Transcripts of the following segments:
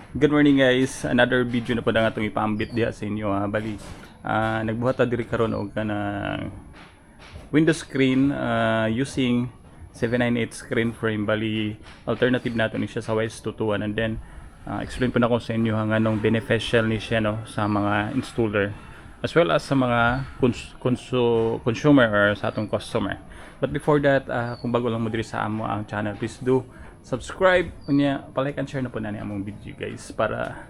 Good morning guys. Another video na po na nga itong ipambit diha sa inyo ha. Bali, nagbuhat ta diri karon og kanang window screen using 798 screen frame. Bali, alternative nato ni siya sa WISE221 and then explain po na ko sa inyo ang anong beneficial ni siya no sa mga installer as well as sa mga consumer or sa atong customer. But before that, kung bago lang mo diri sa amo ang channel, please do subscribe unya, palike and share na po na ni among video guys para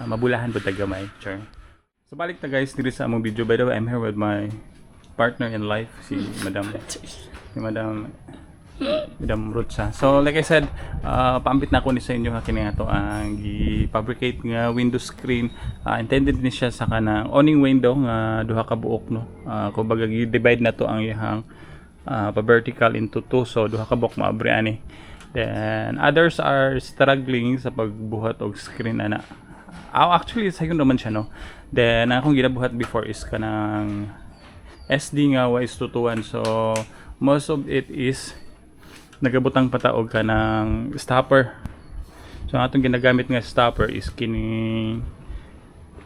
mabulahan po tagamay. Sure. So balik na guys diri sa among video. By the way, I'm here with my partner in life, si Madam Rutsa. So like I said, paambit na ko ni sa inyo kini ato ang gi-fabricate nga window screen. Intended ni siya sa kanang awning window nga duha ka buok no. Kumbaga gi-divide na to ang iyang pa-vertical into two, so duha ka buok maabri ani. Then others are struggling sa pagbuhat og screen ana. Actually sayon naman siya no. Then akong ginabuhat before is kanang SD nga WISE221. So most of it is nagabutang pataog kanang stopper. So ang atong ginagamit nga stopper is kini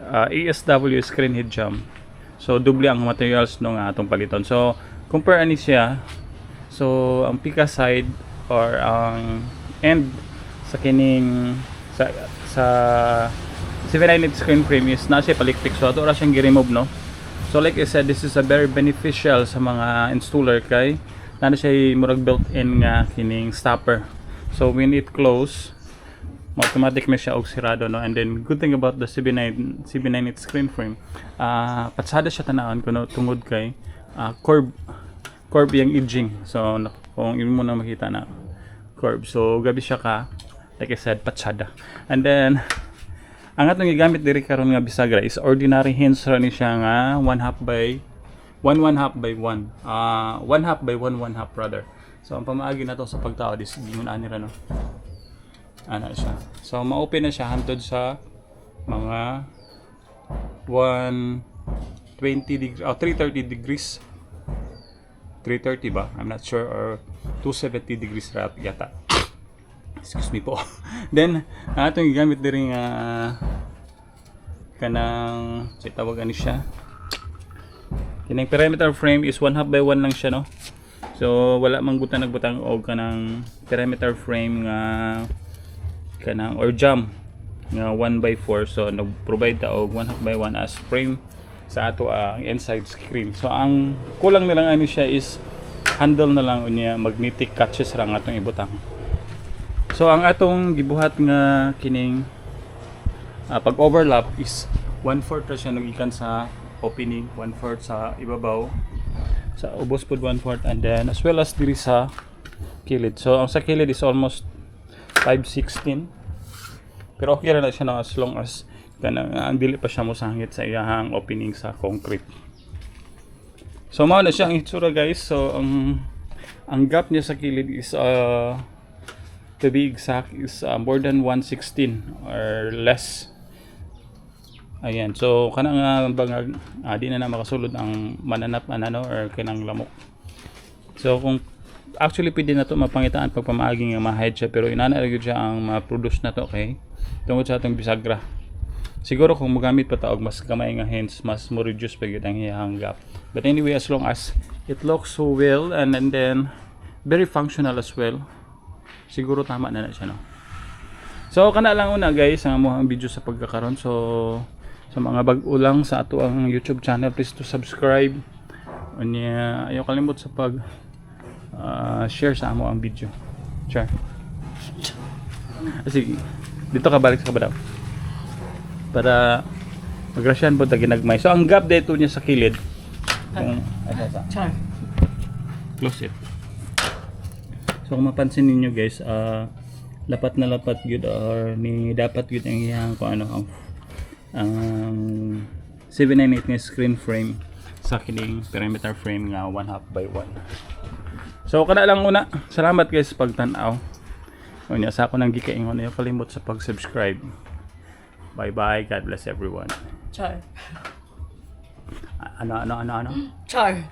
ASW screen head jump. So double ang materials no nga atong paliton. So compare ani siya. So ang pika side or ang end sa kining sa 798 screen frame is na siya palikpik, so ato ra siyang gi-remove no. So like I said, this is a very beneficial sa mga installer kay na siya murag built-in nga kining stopper. So when it close, automatic na siya og sirado no. And then good thing about the 798 screen frame, patsada siya tanawon kuno tungod kay curve yung edging. So kung yun mo na makita na curve, so gabi siya ka, like I said, patsada. And then ang atong gigamit diri karon nga bisagra is ordinary hinge ra ni siya nga 1/2 by 1/1/2 by 1, 1/2 by 1/1/2 rather. So ang pamaagi nato sa pagtao is gingon ani ra no, ana siya. So ma-open na siya hantod sa mga 120 degrees 330 degrees, 330 ba? I'm not sure, or 270 degrees yata. Excuse me po. Then, atong gigamit diri nga kanang sa tawag ani siya. Kining perimeter frame is 1/2 by 1 lang siya no. So wala man butang nagbutang og kanang perimeter frame nga kanang or jam nga 1/4. So nag-provide ta og 1/2 by 1 as frame sa ato ang inside screen. So ang kulang nilang ani siya is handle na lang unya, magnetic catches ra nga atong ibutang. So ang atong gibuhat nga kining pag overlap is 1/4 ra siya nagikan sa opening, 1/4 sa ibabaw, sa ubos pod 1/4, and then as well as diri sa kilid. So ang sa kilid is almost 5/16, pero okay ra na siya na as long as kanang ang dili pa siya mosangit sa iyang opening sa concrete. So mao na siya ang itsura guys. So ang gap niya sa kilid is to be exact is more than 116 or less. Ayan. So kanang bangag di na makasulod ang mananap anano or kanang lamok. So kung actually pwede na to mapangitaan pag pamaagi nga ma-hide siya, pero inana ra gyud siya ang ma-produce na to kay tungod sa atong bisagra. Siguro kung magamit pa taog mas gamay nga hints, mas mo reduce pa gyud ang iyang gap. But anyway, as long as it looks so well and then very functional as well, siguro tama na siya no. So kana lang una guys ang among video sa pagkakaron. So sa mga bag-o lang sa ato ang YouTube channel, please to subscribe. Unya ayaw kalimot sa pag share sa amo ang video. Sure. Sige, dito ka balik sa kabadaw para magrasyan po ta ginagmay. So ang gap dito niya sa kilid kung close it. So kung mapansin niyo guys, lapat na lapat gyud or ni dapat gyud ang iyang kung ano ang 798 nga screen frame sa kining perimeter frame nga 1/2 by 1. So kana lang una. Salamat guys sa pagtan-aw. Unya sa ako nang gikaingon, ayaw kalimot sa pag-subscribe. Bye bye. God bless everyone. Char. Ano? Char.